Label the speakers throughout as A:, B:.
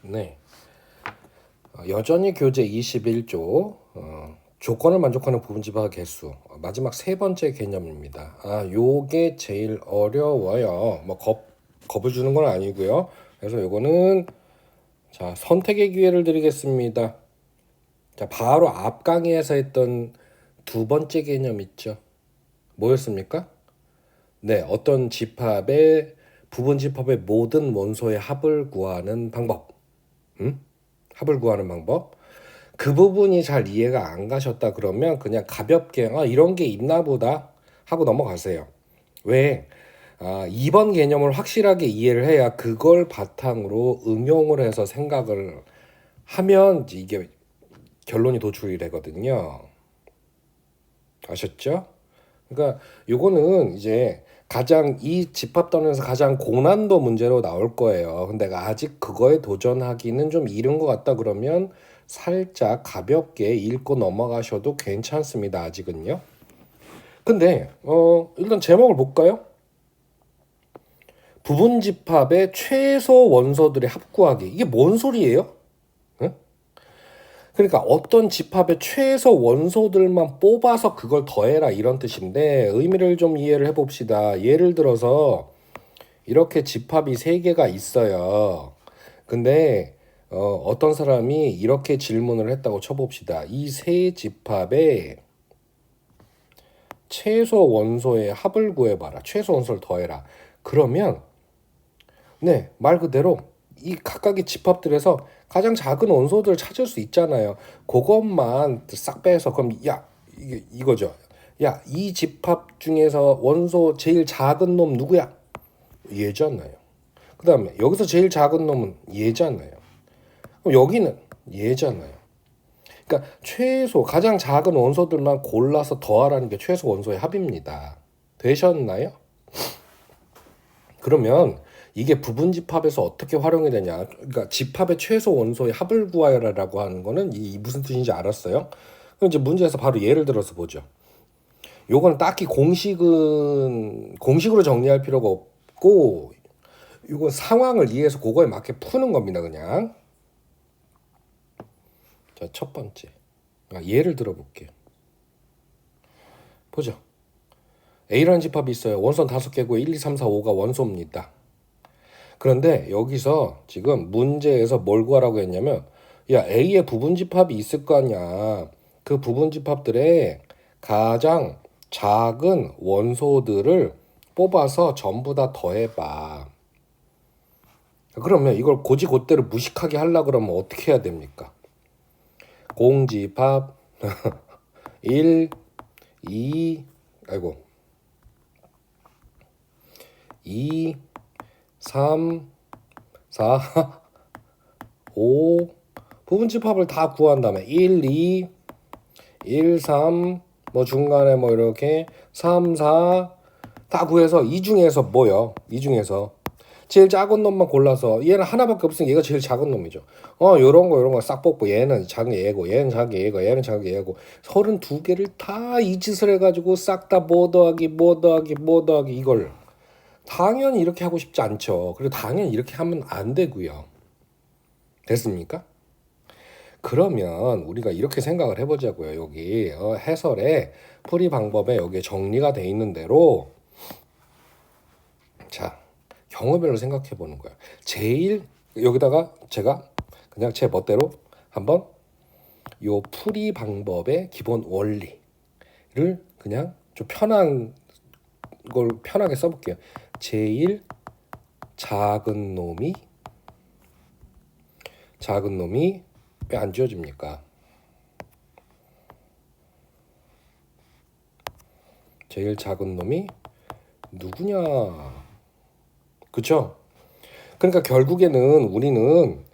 A: 네. 여전히 교재 21조 조건을 만족하는 부분집합 개수 마지막 세 번째 개념입니다. 요게 제일 어려워요. 뭐 겁을 주는 건 아니고요. 그래서 요거는 자, 선택의 기회를 드리겠습니다. 자, 바로 앞 강의에서 했던 두 번째 개념 있죠. 뭐였습니까? 네, 어떤 집합의 부분 집합의 모든 원소의 합을 구하는 방법. 합을 구하는 방법. 그 부분이 잘 이해가 안 가셨다 그러면 그냥 가볍게 이런 게 있나 보다 하고 넘어가세요. 왜? 2번 개념을 확실하게 이해를 해야 그걸 바탕으로 응용을 해서 생각을 하면 이게 결론이 도출이 되거든요. 아셨죠? 그러니까 요거는 이제 가장 이 집합단에서 가장 고난도 문제로 나올 거예요. 근데 아직 그거에 도전하기는 좀 이른 것 같다 그러면 살짝 가볍게 읽고 넘어가셔도 괜찮습니다. 아직은요. 근데 일단 제목을 볼까요? 부분 집합의 최소 원소들의 합 구하기. 이게 뭔 소리예요? 응? 그러니까 어떤 집합의 최소 원소들만 뽑아서 그걸 더해라 이런 뜻인데 의미를 좀 이해를 해봅시다. 예를 들어서 이렇게 집합이 세 개가 있어요. 근데 어떤 사람이 이렇게 질문을 했다고 쳐봅시다. 이 세 집합의 최소 원소의 합을 구해봐라. 최소 원소를 더해라. 그러면 네, 말 그대로 이 각각의 집합들에서 가장 작은 원소들을 찾을 수 있잖아요. 그것만 싹 빼서 그럼 이거죠. 야, 이 집합 중에서 원소 제일 작은 놈 누구야? 얘잖아요. 그다음에 여기서 제일 작은 놈은 얘잖아요. 그럼 여기는 얘잖아요. 그러니까 최소 가장 작은 원소들만 골라서 더하라는 게 최소 원소의 합입니다. 되셨나요? 그러면 이게 부분 집합에서 어떻게 활용이 되냐? 그러니까 집합의 최소 원소의 합을 구하여라라고 하는 거는 이 무슨 뜻인지 알았어요? 그럼 이제 문제에서 바로 예를 들어서 보죠. 요거는 딱히 공식으로 정리할 필요가 없고 이건 상황을 이해해서 그거에 맞게 푸는 겁니다, 그냥. 자, 첫 번째. 예를 들어볼게요. 보죠. A라는 집합이 있어요. 원소는 5개고 1, 2, 3, 4, 5가 원소입니다. 그런데 여기서 지금 문제에서 뭘 구하라고 했냐면 A의 부분 집합이 있을 거 아니야. 그 부분 집합들의 가장 작은 원소들을 뽑아서 전부 다 더해봐. 그러면 이걸 고지고대로 무식하게 하려고 그러면 어떻게 해야 됩니까? 공집합 1, 2, 2, 3, 4, 5 부분 집합을 다 구한 다음에 1, 2, 1, 3, 뭐 중간에 뭐 이렇게 3, 4 다 구해서 이 중에서 뭐요? 이 중에서 제일 작은 놈만 골라서 얘는 하나밖에 없으니까 얘가 제일 작은 놈이죠. 요런 거 싹 뽑고 얘는 작은 얘고 얘는 작은 얘고 얘는 작은 얘고 32개를 다 이 짓을 해가지고 싹 다 뭐 더하기 뭐 더하기 뭐 더하기 이걸 당연히 이렇게 하고 싶지 않죠. 그리고 당연히 이렇게 하면 안 되고요. 됐습니까? 그러면 우리가 이렇게 생각을 해보자고요. 여기 해설의 풀이 방법에 여기에 정리가 돼 있는 대로 자 경우별로 생각해 보는 거예요. 제일 여기다가 제가 그냥 제 멋대로 한번 요 풀이 방법의 기본 원리를 그냥 좀 편한 걸 편하게 써볼게요. 제일 작은 놈이 왜 안 지워집니까? 제일 작은 놈이 누구냐? 그쵸? 그러니까 결국에는 우리는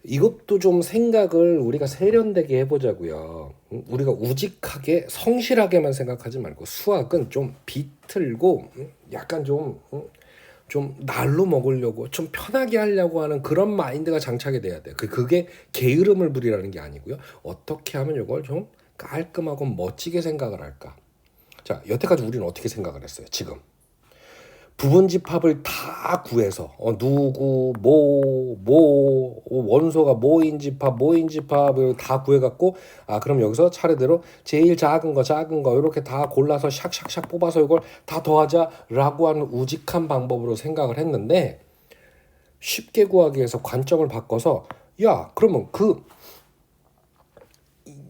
A: 이것도 좀 생각을 우리가 세련되게 해보자고요. 우리가 우직하게 성실하게만 생각하지 말고 수학은 좀 비틀고 약간 좀 날로 먹으려고 좀 편하게 하려고 하는 그런 마인드가 장착이 돼야 돼요. 그게 게으름을 부리라는 게 아니고요. 어떻게 하면 이걸 좀 깔끔하고 멋지게 생각을 할까? 자, 여태까지 우리는 어떻게 생각을 했어요? 지금 부분집합을 다 구해서 누구 원소가 뭐인 집합을 다 구해갖고 그럼 여기서 차례대로 제일 작은 거 이렇게 다 골라서 샥샥샥 뽑아서 이걸 다 더하자라고 하는 우직한 방법으로 생각을 했는데 쉽게 구하기 위해서 관점을 바꿔서 야 그러면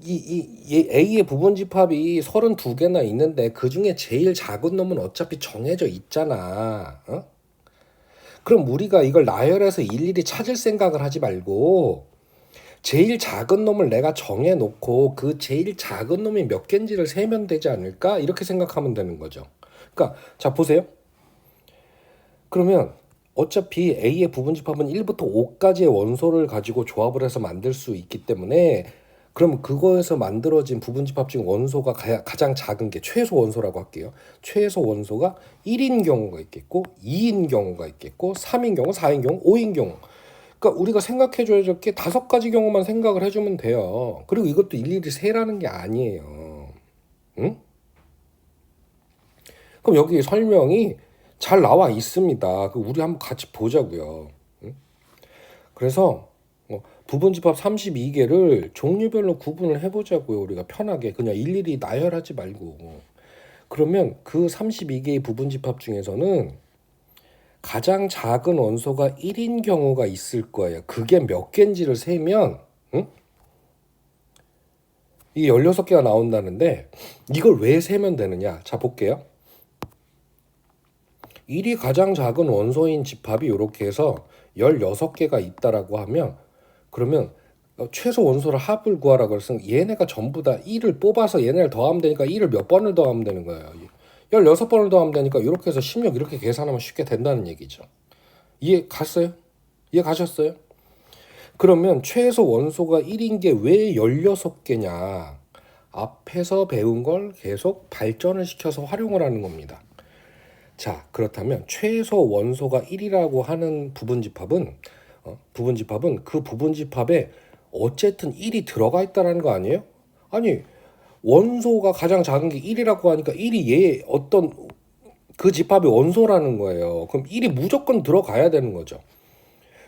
A: A의 부분집합이 32개나 있는데 그 중에 제일 작은 놈은 어차피 정해져 있잖아. 그럼 우리가 이걸 나열해서 일일이 찾을 생각을 하지 말고 제일 작은 놈을 내가 정해놓고 그 제일 작은 놈이 몇 개인지를 세면 되지 않을까? 이렇게 생각하면 되는 거죠. 그러니까 자 보세요. 그러면 어차피 A의 부분집합은 1부터 5까지의 원소를 가지고 조합을 해서 만들 수 있기 때문에 그럼 그거에서 만들어진 부분집합 중 원소가 가장 작은 게 최소 원소라고 할게요. 최소 원소가 1인 경우가 있겠고 2인 경우가 있겠고 3인 경우, 4인 경우, 5인 경우. 그러니까 우리가 생각해줘야 될 게 5가지 경우만 생각을 해주면 돼요. 그리고 이것도 일일이 세라는 게 아니에요. 응? 그럼 여기 설명이 잘 나와 있습니다. 우리 한번 같이 보자고요. 응? 그래서 부분집합 32개를 종류별로 구분을 해보자고요. 우리가 편하게 그냥 일일이 나열하지 말고. 그러면 그 32개의 부분집합 중에서는 가장 작은 원소가 1인 경우가 있을 거예요. 그게 몇 개인지를 세면 이게 16개가 나온다는데 이걸 왜 세면 되느냐. 자 볼게요. 1이 가장 작은 원소인 집합이 이렇게 해서 16개가 있다라고 하면 그러면 최소 원소를 합을 구하라 그래서 얘네가 전부 다 1을 뽑아서 얘네를 더하면 되니까 1을 몇 번을 더하면 되는 거예요. 16번을 더하면 되니까 이렇게 해서 16 이렇게 계산하면 쉽게 된다는 얘기죠. 이해 갔어요? 이해 가셨어요? 그러면 최소 원소가 1인 게 왜 16개냐? 앞에서 배운 걸 계속 발전을 시켜서 활용을 하는 겁니다. 자, 그렇다면 최소 원소가 1이라고 하는 부분집합은 그 부분집합에 어쨌든 1이 들어가 있다는 거 아니에요? 아니 원소가 가장 작은 게 1이라고 하니까 1이 얘 어떤 그 집합의 원소라는 거예요. 그럼 1이 무조건 들어가야 되는 거죠.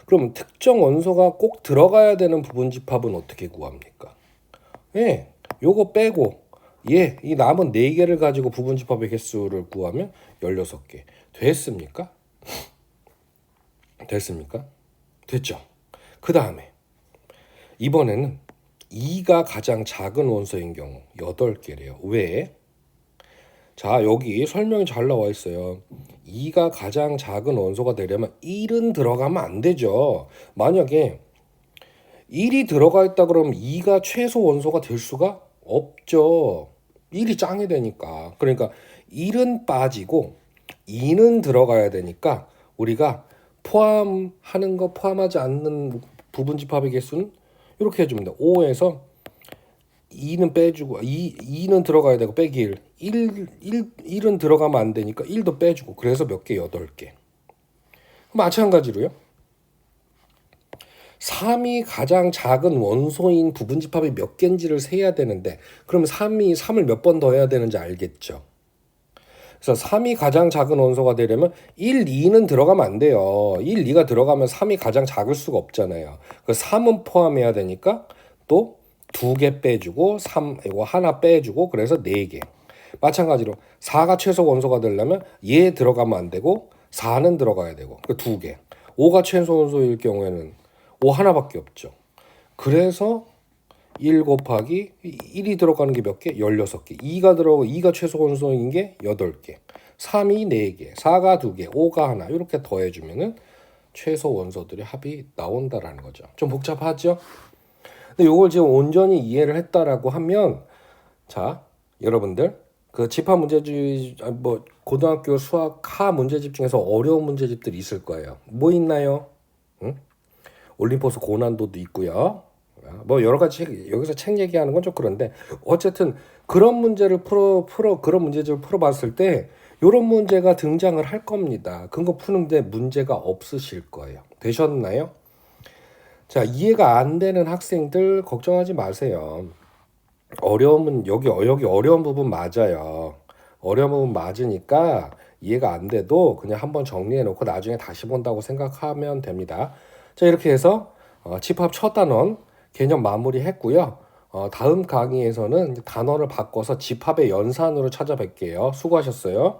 A: 그럼 특정 원소가 꼭 들어가야 되는 부분집합은 어떻게 구합니까? 예, 요거 빼고 이 남은 4개를 가지고 부분집합의 개수를 구하면 16개. 됐습니까? 됐습니까? 됐죠. 그 다음에 이번에는 2가 가장 작은 원소인 경우 8개래요. 왜? 자 여기 설명이 잘 나와 있어요. 2가 가장 작은 원소가 되려면 1은 들어가면 안 되죠. 만약에 1이 들어가 있다 그러면 2가 최소 원소가 될 수가 없죠. 1이 짱이 되니까. 그러니까 1은 빠지고 2는 들어가야 되니까 우리가 포함하는 거 포함하지 않는 부분집합의 개수는 이렇게 해주면 돼. 5에서 2는 빼주고 2는 들어가야 되고 빼기 1은 들어가면 안 되니까 1도 빼주고 그래서 몇 개? 8개. 마찬가지로요. 3이 가장 작은 원소인 부분집합이 몇 개인지를 세야 되는데 그럼 3을 몇 번 더해야 되는지 알겠죠. 그래서 3이 가장 작은 원소가 되려면 1, 2는 들어가면 안 돼요. 1, 2가 들어가면 3이 가장 작을 수가 없잖아요. 그 3은 포함해야 되니까 또 2개 빼주고 3 이거 하나 빼주고 그래서 4개. 마찬가지로 4가 최소 원소가 되려면 얘 들어가면 안 되고 4는 들어가야 되고 그 2개. 5가 최소 원소일 경우에는 5 하나밖에 없죠. 그래서 1 곱하기 1이 들어가는 게 몇 개? 16개. 2가 최소 원소인 게 8개. 3이 4개. 4가 2개. 5가 하나. 이렇게 더해주면은 최소 원소들의 합이 나온다라는 거죠. 좀 복잡하죠? 근데 이걸 지금 온전히 이해를 했다라고 하면 자 여러분들 그 집합 문제집 고등학교 수학 하 문제집 중에서 어려운 문제집들이 있을 거예요. 뭐 있나요? 응? 올림포스 고난도도 있고요. 여러 가지 여기서 책 얘기하는 건 좀 그런데 어쨌든 그런 문제를 그런 문제집을 풀어봤을 때 이런 문제가 등장을 할 겁니다. 그거 푸는데 문제가 없으실 거예요. 되셨나요? 자 이해가 안 되는 학생들 걱정하지 마세요. 여기 어려운 부분 맞아요. 어려운 부분 맞으니까 이해가 안 돼도 그냥 한번 정리해 놓고 나중에 다시 본다고 생각하면 됩니다. 자, 이렇게 해서 집합 첫 단원 개념 마무리했고요. 다음 강의에서는 단어를 바꿔서 집합의 연산으로 찾아뵐게요. 수고하셨어요.